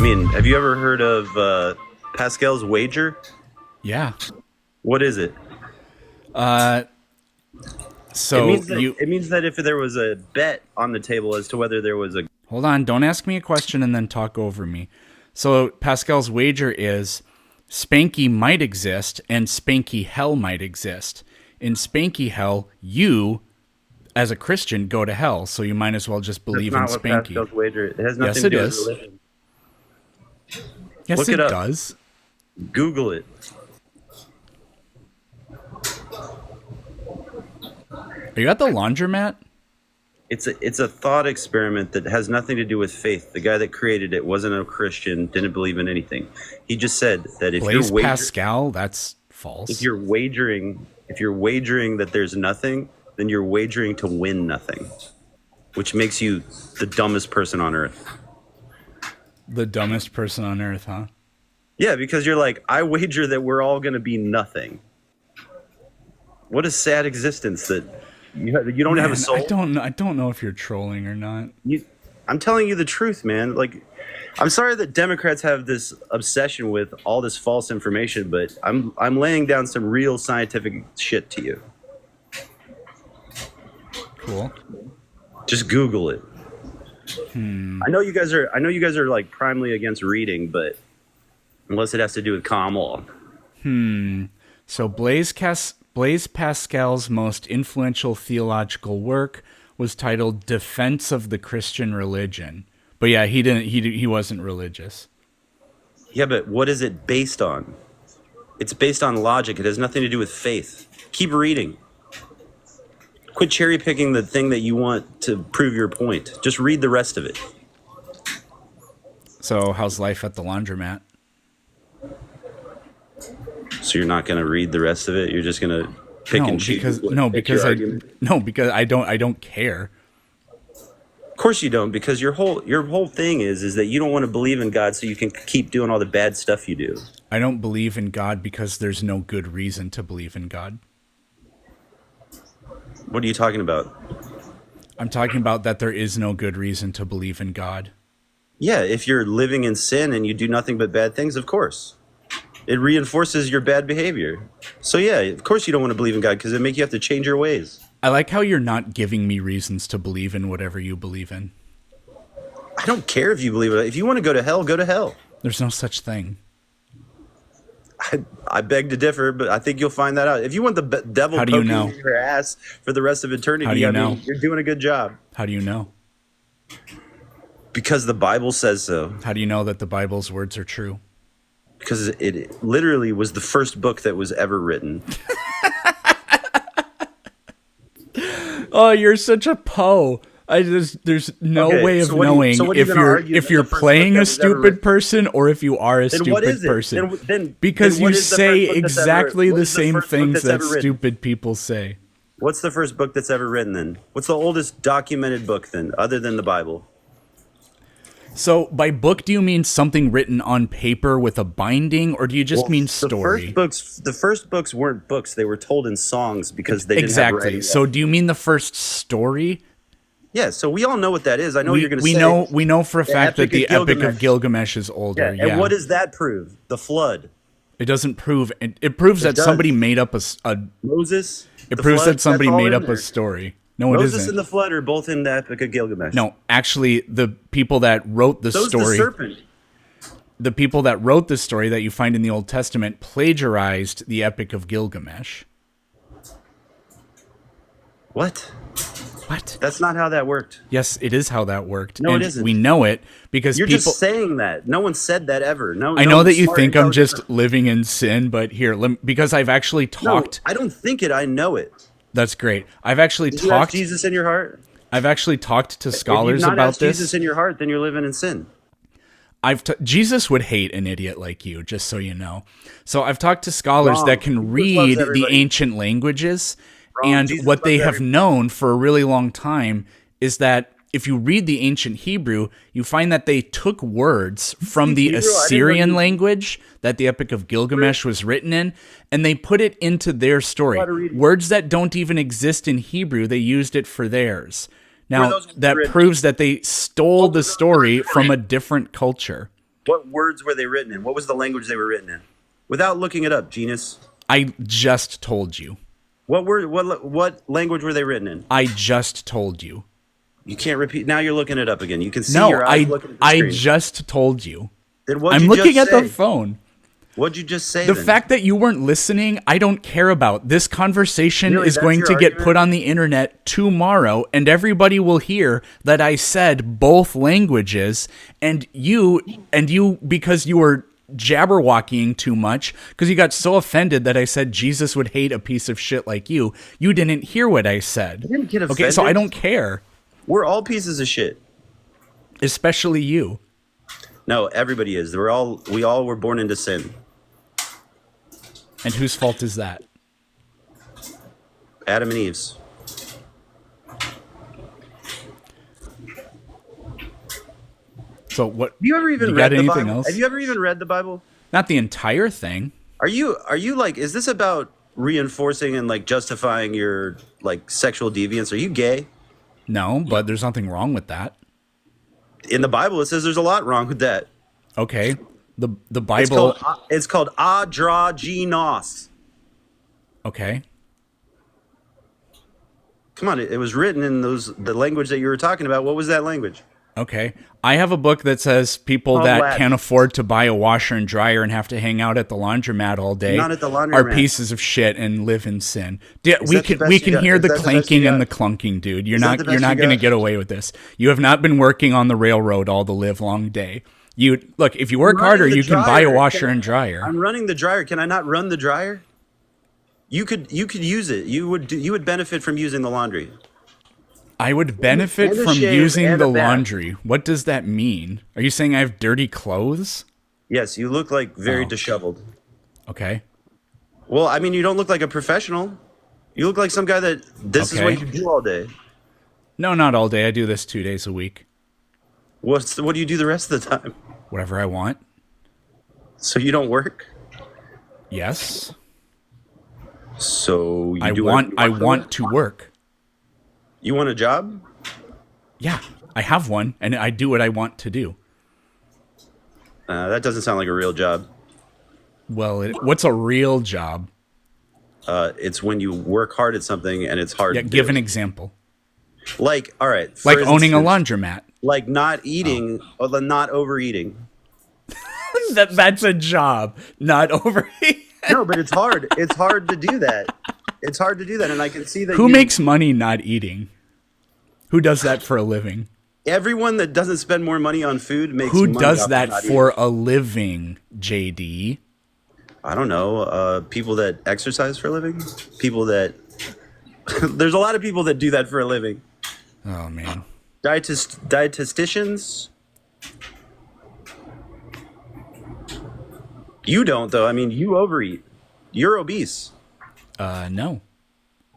mean, have you ever heard of Pascal's wager? Yeah. What is it? So it means that if there was a bet on the table as to whether there was a... Hold on, don't ask me a question and then talk over me. So Pascal's wager is Spanky might exist and Spanky hell might exist. In Spanky hell, you, as a Christian, go to hell, so you might as well just believe in That's not what Spanky. Pascal's wager. It has nothing Yes, to it do is. with religion. Yes, Look it it up. does. Google it. Are you at the laundromat? It's a thought experiment that has nothing to do with faith. The guy that created it wasn't a Christian, didn't believe in anything. He just said that if Blaise you're Pascal? That's false. if you're wagering that there's nothing, then you're wagering to win nothing, which makes you the dumbest person on earth. The dumbest person on earth, huh? Yeah, because you're like, I wager that we're all going to be nothing. What a sad existence that you don't have a soul. I don't know if you're trolling or not. I'm telling you the truth, man. Like, I'm sorry that Democrats have this obsession with all this false information, but I'm laying down some real scientific shit to you. Cool. Just Google it. I know you guys are like primarily against reading, but unless it has to do with common law. So Blaise Pascal's most influential theological work was titled Defense of the Christian Religion. But yeah, he wasn't religious. Yeah, but what is it based on? It's based on logic. It has nothing to do with faith. Keep reading. Quit cherry picking the thing that you want to prove your point. Just read the rest of it. So how's life at the laundromat? So you're not going to read the rest of it? You're just going to pick and choose? Because I don't care. Of course you don't, because your whole thing is that you don't want to believe in God so you can keep doing all the bad stuff you do. I don't believe in God because there's no good reason to believe in God. What are you talking about? I'm talking about that there is no good reason to believe in God. Yeah, if you're living in sin and you do nothing but bad things, of course. It reinforces your bad behavior. So yeah, of course you don't want to believe in God because it makes you have to change your ways. I like how you're not giving me reasons to believe in whatever you believe in. I don't care if you believe it. If you want to go to hell, go to hell. There's no such thing. I beg to differ, but I think you'll find that out. If you want the devil poking your ass for the rest of eternity, How do you know? You're doing a good job. How do you know? Because the Bible says so. How do you know that the Bible's words are true? Because it literally was the first book that was ever written. Oh, you're such a Poe. There's no way of knowing if you're playing a stupid person or if you are a stupid person. Because you say exactly the same things that stupid people say. What's the first book that's ever written then? What's the oldest documented book then, other than the Bible? So by book, do you mean something written on paper with a binding, or do you just mean story? The first books weren't books; they were told in songs because they didn't have writing. So do you mean the first story? Yeah. So we all know what that is. I know what you're going to say. We know for a fact that the Epic of Gilgamesh is older. Yeah. And what does that prove? The flood. It doesn't prove. It proves that somebody made up a Moses. It proves that somebody made up a story. No, it isn't. Moses and the flood are both in the Epic of Gilgamesh. No, actually, the people that wrote the story, the serpent. The people that wrote the story that you find in the Old Testament plagiarized the Epic of Gilgamesh. What? What? That's not how that worked. Yes, it is how that worked. No, and it isn't. We know it because you're just saying that. No one said that ever. No, I know that you think I'm just living in sin, but here, because I've actually talked. No, I don't think it. I know it. That's great. I've actually Did you have Jesus in your heart? I've actually talked to scholars about this. If you've not this. Jesus in your heart, then you're living in sin. Jesus would hate an idiot like you, just so you know. So I've talked to scholars that can read the ancient languages, and what they have known for a really long time is that if you read the ancient Hebrew, you find that they took words from the Assyrian language that the Epic of Gilgamesh was written in, and they put it into their story. Words that don't even exist in Hebrew, they used it for theirs. Now, that proves that they stole the story from a different culture. What words were they written in? What was the language they were written in? Without looking it up, genius. I just told you. What language were they written in? I just told you. You can't repeat. Now you're looking it up again. You can see your eyes looking at the screen. I just told you. Then what'd I'm you looking just at say? the phone. What'd you just say? The then? fact that you weren't listening, I don't care about. This conversation Really, is that's going your to get argument? put on the internet tomorrow, and everybody will hear that I said both languages, and you, because you were jabberwockying too much, because you got so offended that I said Jesus would hate a piece of shit like you didn't hear what I said. I didn't get Okay, so I don't care. We're all pieces of shit. Especially you. No, everybody is. We all were born into sin. And whose fault is that? Adam and Eve's. So what? Have you ever even you read got the anything Bible? else? Have you ever even read the Bible? Not the entire thing. Are you like, is this about reinforcing and like justifying your like sexual deviance? Are you gay? No, but there's nothing wrong with that. In the Bible, it says there's a lot wrong with that. Okay. The Bible. It's called androgynos. Okay. Come on, it was written in the language that you were talking about. What was that language? Okay. I have a book that says people that Latin. can't afford to buy a washer and dryer and have to hang out at the laundromat all day Not at the laundromat. are pieces of shit and live in sin. We that the can best we you can got? hear Is the that the best clanking you and the got? clunking, dude. You're Is that not the you're best not you going to got? get away with this. You have not been working on the railroad all the live long day. You look, if you work harder, you can buy a washer and dryer. I'm running the dryer. Can I not run the dryer? You could use it. You would benefit from using the laundry. I would benefit And a from shave using and the a bath. laundry. What does that mean? Are you saying I have dirty clothes? Yes, you look like very Oh. disheveled. Okay. Well, I mean, you don't look like a professional. You look like some guy that this is what Okay. you do all day. No, not all day. I do this 2 days a week. What do you do the rest of the time? Whatever I want. So you don't work? Yes. So you I do want whatever you to work. You want a job? Yeah, I have one, and I do what I want to do. That doesn't sound like a real job. Well, what's a real job? It's when you work hard at something and it's hard Yeah, to give do. an example. Like, all right. for Like owning a instance, laundromat. Like not eating, or the not overeating. That's a job, not overeating. No, but it's hard. It's hard to do that. It's hard to do that, and I can see that. Who makes money not eating? Who does that for a living? Everyone that doesn't spend more money on food makes. Who money does off that not for eating. a living, JD? I don't know. People that exercise for a living. People that. There's a lot of people that do that for a living. Oh, man. Dietitians. You don't, though. I mean, you overeat. You're obese. No.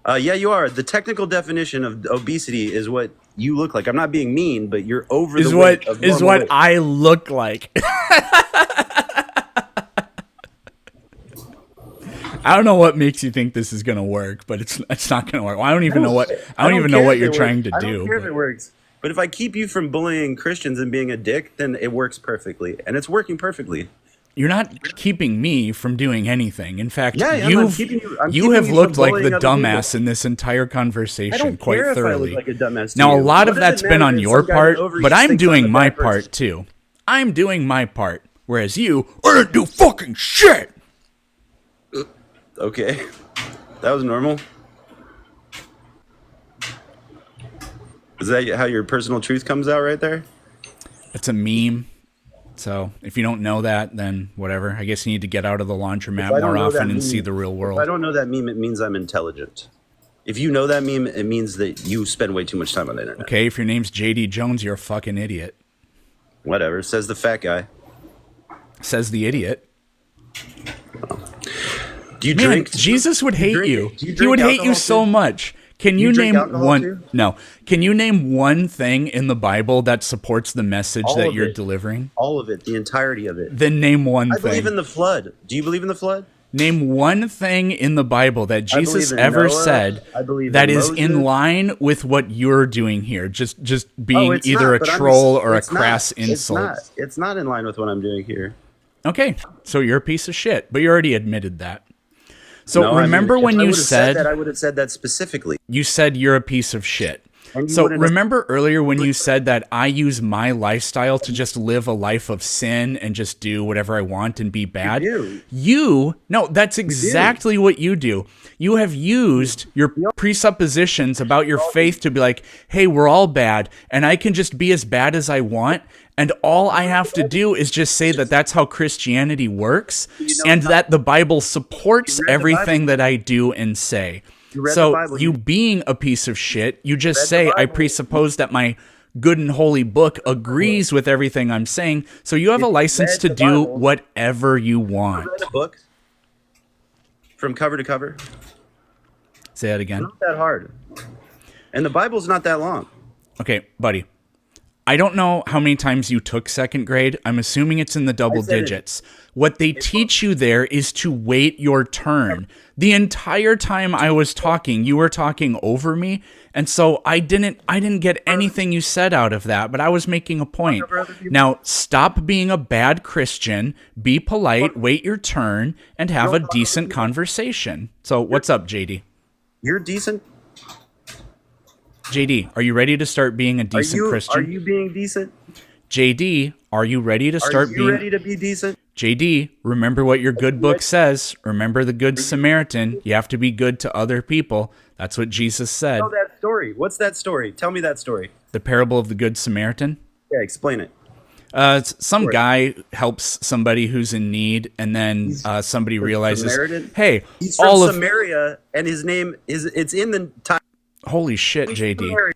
Yeah, you are. The technical definition of obesity is what you look like. I'm not being mean, but you're over Is the what weight of is normal what weight. I look like. I don't know what makes you think this is gonna work, but it's not gonna work. Well, I don't even know what you're trying to I do. don't care if it works. But if I keep you from bullying Christians and being a dick, then it works perfectly, and it's working perfectly. You're not keeping me from doing anything. In fact, Yeah, I'm you keeping have you looked from like bullying the other dumbass people. in this entire I conversation don't quite care thoroughly. if I look like a dumbass to Now, a you. lot What of does that's it been matter on if your some guy part, that overeats but I'm thinks I'm doing a my bad person? part too. I'm doing my part, whereas you didn't do fucking shit. Okay, that was normal. Is that how your personal truth comes out right there? It's a meme. So if you don't know that, then whatever. I guess you need to get out of the laundromat If I don't more know that often and meme- see the real If I world. don't know that meme, it means I'm intelligent. If you know that meme, it means that you spend way too much time on the internet. Okay, if your name's JD Jones, you're a fucking idiot. Whatever, says the fat guy. Says the idiot. Do you Man, drink? Jesus would hate drink- you. do you He drink would hate you alcohol so too? much. Can you drink name alcohol one? too? No. Can you name one thing in the Bible that supports the message All that of you're it. delivering? All of it, the entirety of it. Then name one I thing. believe in the flood. Do you believe in the flood? Name one thing in the Bible that Jesus ever Noah, said that is in line with what you're doing here. Just being either a troll or a crass insult. It's not in line with what I'm doing here. Okay, so you're a piece of shit, but you already admitted that. So No, remember when you said that, I would have said that specifically. You said you're a piece of shit. So remember earlier when you said that I use my lifestyle to just live a life of sin and just do whatever I want and be bad? No, that's exactly what you do. You have used your presuppositions about your faith to be like, hey, we're all bad and I can just be as bad as I want. And all I have to do is just say that that's how Christianity works and that the Bible supports everything that I do and say. So you being a piece of shit, you just say, I presuppose that my good and holy book agrees with everything I'm saying. So you have a license to do whatever you want. You read a book from cover to cover? Say that again. It's not that hard. And the Bible's not that long. Okay, buddy. I don't know how many times you took second grade. I'm assuming it's in the double digits. What they teach you there is to wait your turn. The entire time I was talking, you were talking over me, and so I didn't get anything you said out of that, but I was making a point. Now, stop being a bad Christian, be polite, wait your turn, and have a decent conversation. So, what's up, JD? You're decent? JD, are you ready to start being a decent Christian? Are you being decent? JD, are you ready to start being... Are you ready to be decent? JD, remember what your good book says. Remember the Good Samaritan. You have to be good to other people. That's what Jesus said. Tell that story. What's that story? Tell me that story. The parable of the Good Samaritan? Yeah, explain it. Some guy helps somebody who's in need, and then somebody realizes, Samaritan? Hey, he's from Samaria, and his name it's in the title. Holy shit, JD.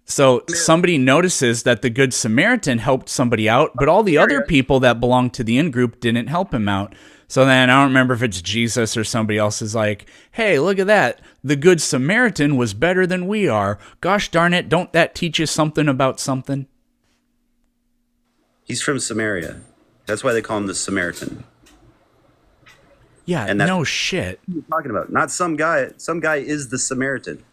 So somebody notices that the Good Samaritan helped somebody out, but all the other people that belonged to the in-group didn't help him out. So then I don't remember if it's Jesus or somebody else is like, hey, look at that. The Good Samaritan was better than we are. Gosh darn it, don't that teach you something about something? He's from Samaria. That's why they call him the Samaritan. Yeah, and no shit. What are you talking about? Not some guy. Some guy is the Samaritan.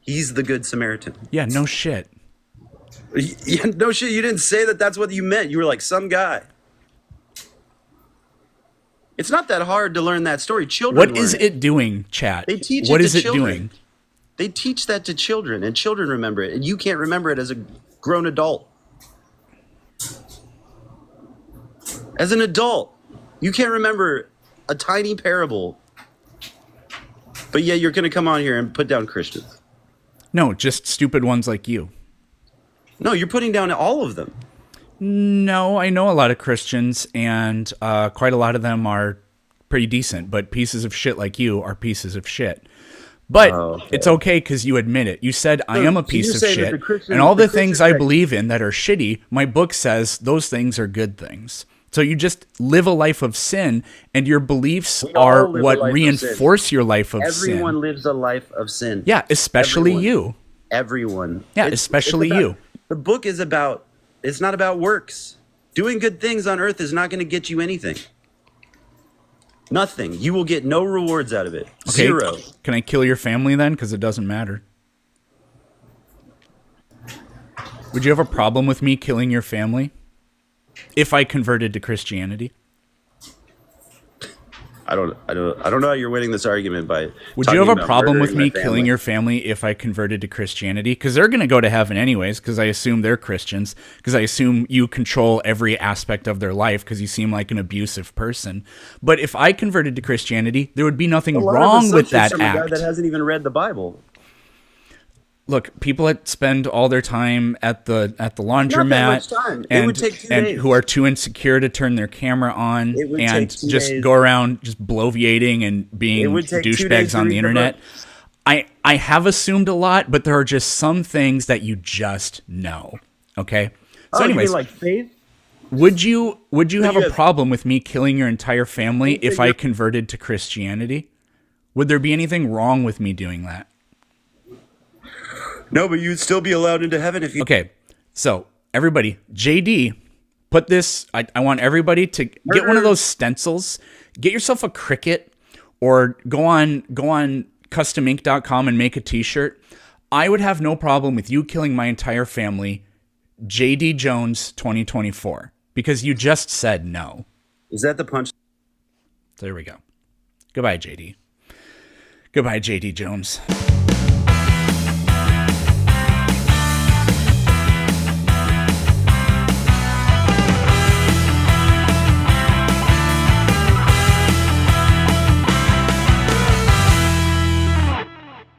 He's the Good Samaritan. Yeah, no shit. Yeah, no shit. You didn't say that that's what you meant. You were like, some guy. It's not that hard to learn that story. Children What is it doing, chat? They teach what it is to it children. doing? They teach that to children, and children remember it. And you can't remember it as a grown adult. As an adult, you can't remember a tiny parable. But yeah, you're going to come on here and put down Christians. No, just stupid ones like you. No, you're putting down all of them. No, I know a lot of Christians, and quite a lot of them are pretty decent, but pieces of shit like you are pieces of shit. But it's okay because you admit it. You said, I am a piece of shit, and all the things I believe in that are shitty, my book says those things are good things. So you just live a life of sin, and your beliefs are what reinforce your life of sin. Everyone lives a life of sin. Yeah, especially you. Everyone. Yeah, especially you. The book is about, it's not about works. Doing good things on earth is not going to get you anything. Nothing. You will get no rewards out of it. Okay. Zero. Can I kill your family then? Because it doesn't matter. Would you have a problem with me killing your family? If I converted to Christianity? I don't know how you're winning this argument by. Would you have a problem with me killing your family if I converted to Christianity? Because they're going to go to heaven anyways, because I assume they're Christians, because I assume you control every aspect of their life because you seem like an abusive person. But if I converted to Christianity, there would be nothing wrong with that from a act. guy that hasn't even read the Bible. Look, people that spend all their time at the laundromat and who are too insecure to turn their camera on and just go around just bloviating and being douchebags on the internet. I have assumed a lot, but there are just some things that you just know. Okay? So anyways, you mean like faith? Would you have a problem with me killing your entire family if I converted to Christianity? Would there be anything wrong with me doing that? No, but you'd still be allowed into heaven if you... Okay, so everybody, JD, put this... I want everybody to get one of those stencils. Get yourself a Cricut or go on customink.com and make a t-shirt, I would have no problem with you killing my entire family, JD Jones 2024, because you just said no. Is that the punch? There we go. Goodbye, JD. Goodbye, JD Jones.